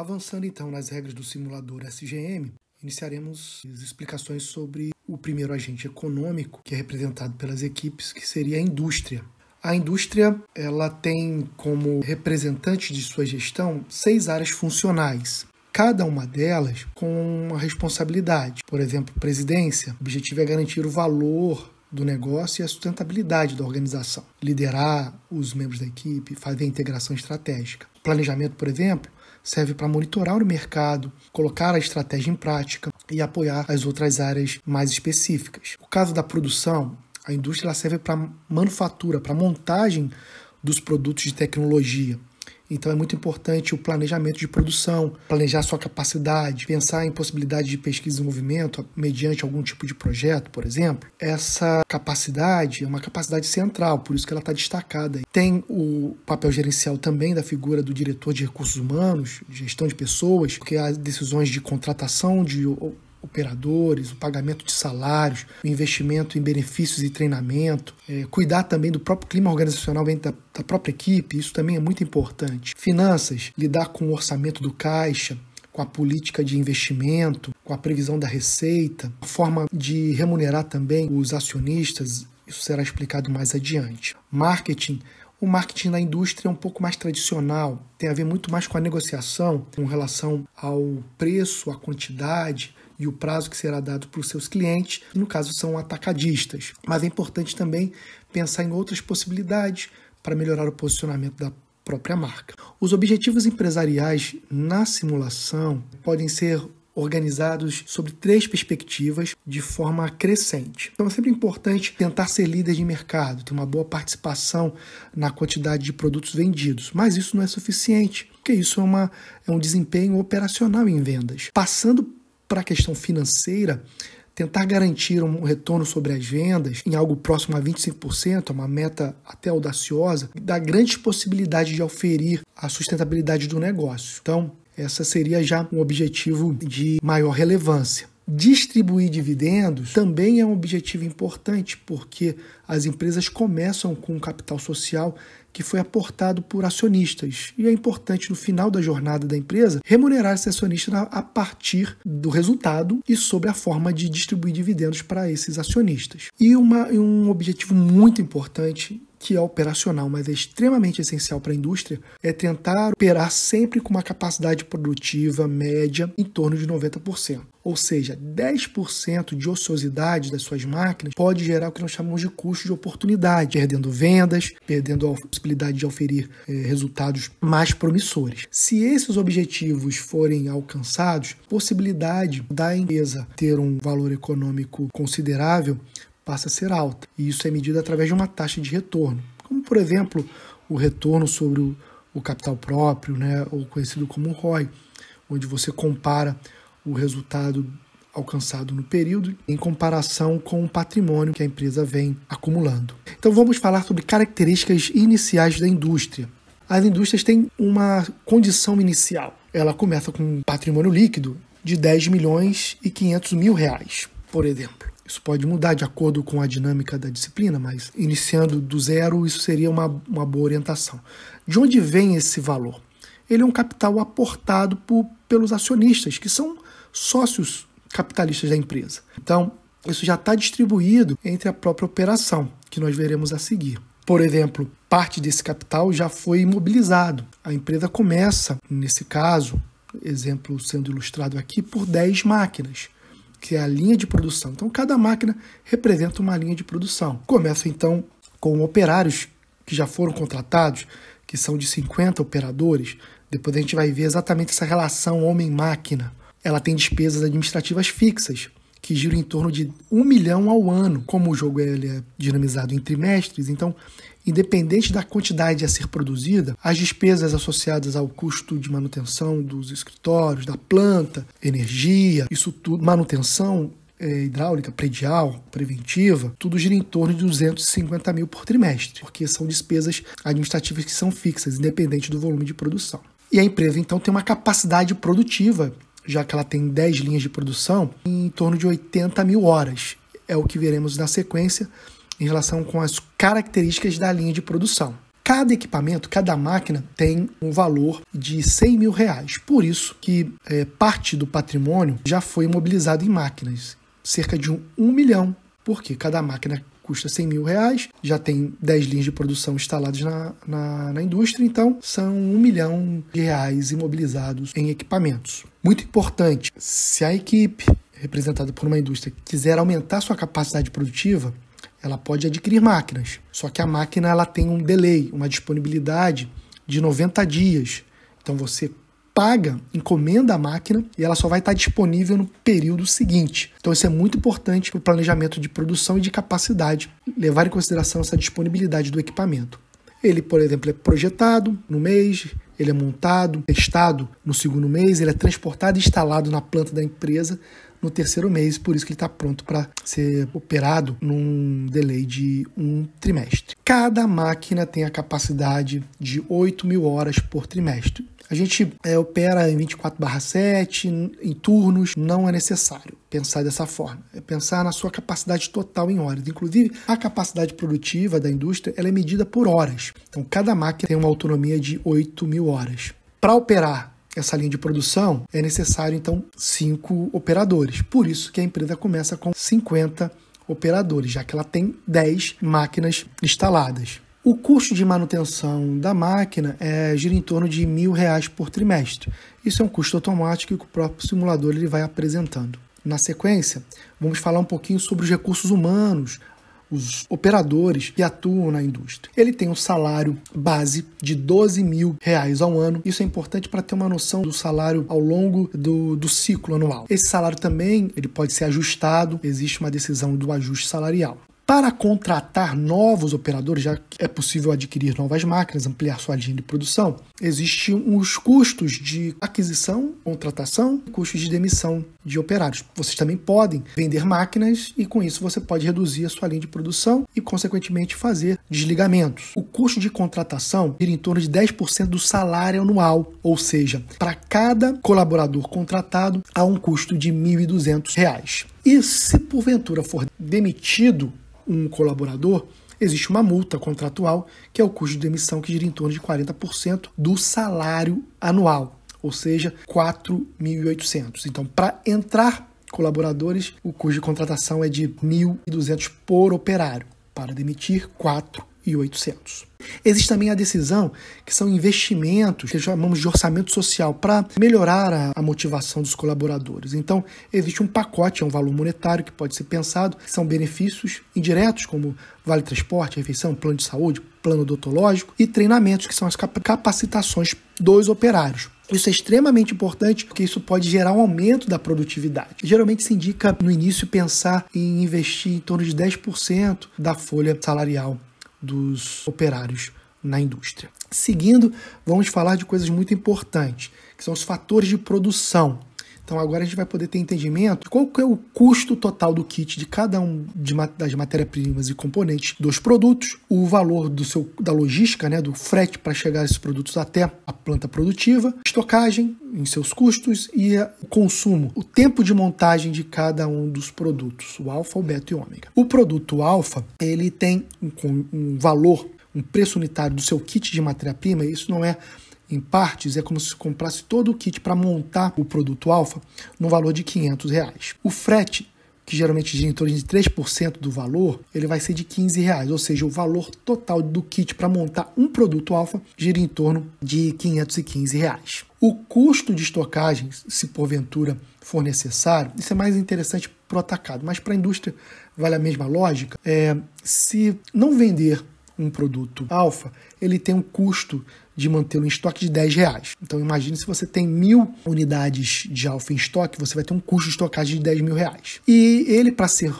Avançando então nas regras do simulador SGM, iniciaremos as explicações sobre o primeiro agente econômico, que é representado pelas equipes, que seria a indústria. A indústria ela tem como representante de sua gestão 6 áreas funcionais. Cada uma delas com uma responsabilidade. Por exemplo, presidência, o objetivo é garantir o valor do negócio e a sustentabilidade da organização. Liderar os membros da equipe, fazer a integração estratégica. Planejamento, por exemplo, serve para monitorar o mercado, colocar a estratégia em prática e apoiar as outras áreas mais específicas. No caso da produção, a indústria ela serve para manufatura, para montagem dos produtos de tecnologia. Então é muito importante o planejamento de produção, planejar sua capacidade, pensar em possibilidade de pesquisa e desenvolvimento mediante algum tipo de projeto, por exemplo. Essa capacidade é uma capacidade central, por isso que ela está destacada. Tem o papel gerencial também da figura do diretor de recursos humanos, gestão de pessoas, porque há decisões de contratação de operadores, o pagamento de salários, o investimento em benefícios e treinamento, cuidar também do próprio clima organizacional dentro da própria equipe, isso também é muito importante. Finanças, lidar com o orçamento do caixa, com a política de investimento, com a previsão da receita, a forma de remunerar também os acionistas, isso será explicado mais adiante. Marketing. O marketing da indústria é um pouco mais tradicional, tem a ver muito mais com a negociação, com relação ao preço, à quantidade e o prazo que será dado para os seus clientes, que no caso são atacadistas. Mas é importante também pensar em outras possibilidades para melhorar o posicionamento da própria marca. Os objetivos empresariais na simulação podem ser organizados sobre 3 perspectivas de forma crescente. Então é sempre importante tentar ser líder de mercado, ter uma boa participação na quantidade de produtos vendidos, mas isso não é suficiente, porque isso é um desempenho operacional em vendas. Passando para a questão financeira, tentar garantir um retorno sobre as vendas em algo próximo a 25%, uma meta até audaciosa, dá grandes possibilidades de auferir a sustentabilidade do negócio. Então, essa seria já um objetivo de maior relevância. Distribuir dividendos também é um objetivo importante, porque as empresas começam com um capital social que foi aportado por acionistas. E é importante, no final da jornada da empresa, remunerar esse acionista a partir do resultado e sobre a forma de distribuir dividendos para esses acionistas. E um objetivo muito importante, que é operacional, mas é extremamente essencial para a indústria, é tentar operar sempre com uma capacidade produtiva média em torno de 90%. Ou seja, 10% de ociosidade das suas máquinas pode gerar o que nós chamamos de custo de oportunidade, perdendo vendas, perdendo a possibilidade de oferir resultados mais promissores. Se esses objetivos forem alcançados, a possibilidade da empresa ter um valor econômico considerável passa a ser alta, e isso é medido através de uma taxa de retorno, como, por exemplo, o retorno sobre o capital próprio, ou conhecido como ROI, onde você compara o resultado alcançado no período em comparação com o patrimônio que a empresa vem acumulando. Então vamos falar sobre características iniciais da indústria. As indústrias têm uma condição inicial. Ela começa com um patrimônio líquido de 10 milhões e 500 mil reais, por exemplo. Isso pode mudar de acordo com a dinâmica da disciplina, mas iniciando do zero, isso seria uma boa orientação. De onde vem esse valor? Ele é um capital aportado pelos acionistas, que são sócios capitalistas da empresa. Então, isso já está distribuído entre a própria operação, que nós veremos a seguir. Por exemplo, parte desse capital já foi imobilizado. A empresa começa, nesse caso, exemplo sendo ilustrado aqui, por 10 máquinas, que é a linha de produção. Então, cada máquina representa uma linha de produção. Começa, então, com operários que já foram contratados, que são de 50 operadores. Depois a gente vai ver exatamente essa relação homem-máquina. Ela tem despesas administrativas fixas, que giram em torno de 1 milhão ao ano. Como o jogo ele é dinamizado em trimestres, então, independente da quantidade a ser produzida, as despesas associadas ao custo de manutenção dos escritórios, da planta, energia, isso tudo, manutenção hidráulica, predial, preventiva, tudo gira em torno de 250 mil por trimestre, porque são despesas administrativas que são fixas, independente do volume de produção. E a empresa, então, tem uma capacidade produtiva, já que ela tem 10 linhas de produção, em torno de 80 mil horas. É o que veremos na sequência em relação com as características da linha de produção. Cada equipamento, cada máquina tem um valor de R$100 mil. Por isso que parte do patrimônio já foi imobilizado em máquinas, cerca de 1 milhão, porque cada máquina custa R$100 mil, já tem 10 linhas de produção instaladas na indústria, então são R$1 milhão imobilizados em equipamentos. Muito importante, se a equipe representada por uma indústria quiser aumentar sua capacidade produtiva, ela pode adquirir máquinas, só que a máquina ela tem um delay, uma disponibilidade de 90 dias. Então você paga, encomenda a máquina e ela só vai estar disponível no período seguinte. Então isso é muito importante para o planejamento de produção e de capacidade, levar em consideração essa disponibilidade do equipamento. Ele, por exemplo, é projetado no mês, ele é montado, testado no segundo mês, ele é transportado e instalado na planta da empresa no terceiro mês, por isso que ele está pronto para ser operado num delay de 1 trimestre. Cada máquina tem a capacidade de 8 mil horas por trimestre. A gente opera em 24/7, em turnos, não é necessário pensar dessa forma. É pensar na sua capacidade total em horas. Inclusive, a capacidade produtiva da indústria ela é medida por horas. Então, cada máquina tem uma autonomia de 8 mil horas. Para operar essa linha de produção, é necessário, então, 5 operadores. Por isso que a empresa começa com 50 operadores, já que ela tem 10 máquinas instaladas. O custo de manutenção da máquina gira em torno de R$1.000 por trimestre. Isso é um custo automático que o próprio simulador ele vai apresentando. Na sequência, vamos falar um pouquinho sobre os recursos humanos, os operadores que atuam na indústria. Ele tem um salário base de R$12 mil ao ano. Isso é importante para ter uma noção do salário ao longo do ciclo anual. Esse salário também ele pode ser ajustado, existe uma decisão do ajuste salarial. Para contratar novos operadores, já que é possível adquirir novas máquinas, ampliar sua linha de produção, existem os custos de aquisição, contratação e custos de demissão de operários. Vocês também podem vender máquinas e com isso você pode reduzir a sua linha de produção e, consequentemente, fazer desligamentos. O custo de contratação gira em torno de 10% do salário anual, ou seja, para cada colaborador contratado há um custo de R$1.200. E se porventura for demitido um colaborador, existe uma multa contratual, que é o custo de demissão, que gira em torno de 40% do salário anual, ou seja, R$4.800. Então, para entrar colaboradores, o custo de contratação é de R$1.200 por operário. Para demitir, R$4.800. Existe também a decisão, que são investimentos, que chamamos de orçamento social, para melhorar a motivação dos colaboradores. Então, existe um pacote, é um valor monetário que pode ser pensado, que são benefícios indiretos, como vale transporte, refeição, plano de saúde, plano odontológico e treinamentos, que são as capacitações dos operários. Isso é extremamente importante porque isso pode gerar um aumento da produtividade. Geralmente se indica no início pensar em investir em torno de 10% da folha salarial dos operários na indústria. Seguindo, vamos falar de coisas muito importantes, que são os fatores de produção. Então agora a gente vai poder ter entendimento de qual que é o custo total do kit de cada das matérias-primas e componentes dos produtos, o valor da logística, do frete para chegar esses produtos até a planta produtiva, estocagem em seus custos e o consumo, o tempo de montagem de cada um dos produtos, o alfa, o beta e o ômega. O produto alfa, ele tem um valor, um preço unitário do seu kit de matéria-prima, isso não é em partes, é como se comprasse todo o kit para montar o produto alfa no valor de R$500. O frete, que geralmente gira em torno de 3% do valor, ele vai ser de R$15, ou seja, o valor total do kit para montar um produto alfa gira em torno de R$515. O custo de estocagem, se porventura for necessário, isso é mais interessante para o atacado, mas para a indústria vale a mesma lógica. Se não vender um produto alfa, ele tem um custo de mantê-lo em estoque de R$10. Então imagine se você tem 1.000 unidades de alfa em estoque, você vai ter um custo de estocagem de R$10.000. E ele, para ser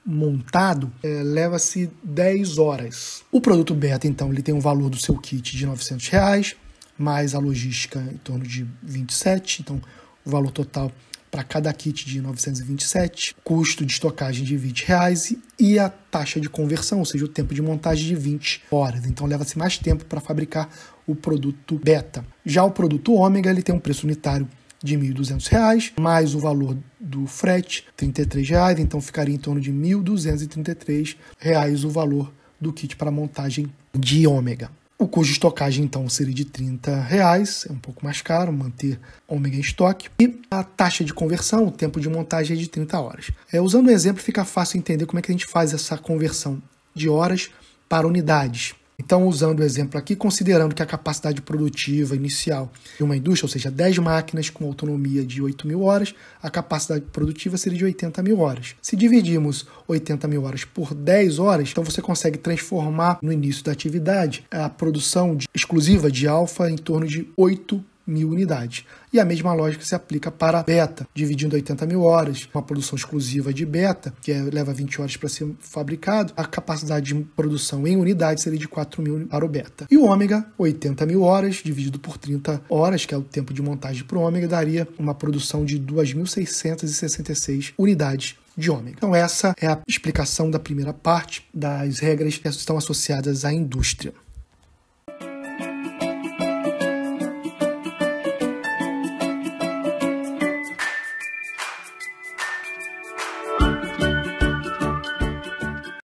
montado, leva-se 10 horas. O produto beta, então, ele tem um valor do seu kit de R$900, mais a logística em torno de 27, então o valor total para cada kit de 927, custo de estocagem de R$20 e a taxa de conversão, ou seja, o tempo de montagem de 20 horas. Então leva-se mais tempo para fabricar o produto beta. Já o produto ômega, ele tem um preço unitário de R$1.200, mais o valor do frete, R$33, então ficaria em torno de R$1.233 o valor do kit para montagem de ômega. O custo de estocagem, então, seria de R$30, é um pouco mais caro manter ômega em estoque. E a taxa de conversão, o tempo de montagem é de 30 horas. Usando o exemplo, fica fácil entender como é que a gente faz essa conversão de horas para unidades. Então, usando o exemplo aqui, considerando que a capacidade produtiva inicial de uma indústria, ou seja, 10 máquinas com autonomia de 8.000 horas, a capacidade produtiva seria de 80.000 horas. Se dividirmos 80.000 horas por 10 horas, então você consegue transformar no início da atividade a produção exclusiva de alfa em torno de 8.000 unidades. E a mesma lógica se aplica para beta, dividindo 80.000 horas, uma produção exclusiva de beta, que leva 20 horas para ser fabricado, a capacidade de produção em unidades seria de 4.000 para o beta. E o ômega, 80.000 horas, dividido por 30 horas, que é o tempo de montagem para o ômega, daria uma produção de 2.666 unidades de ômega. Então essa é a explicação da primeira parte das regras que estão associadas à indústria.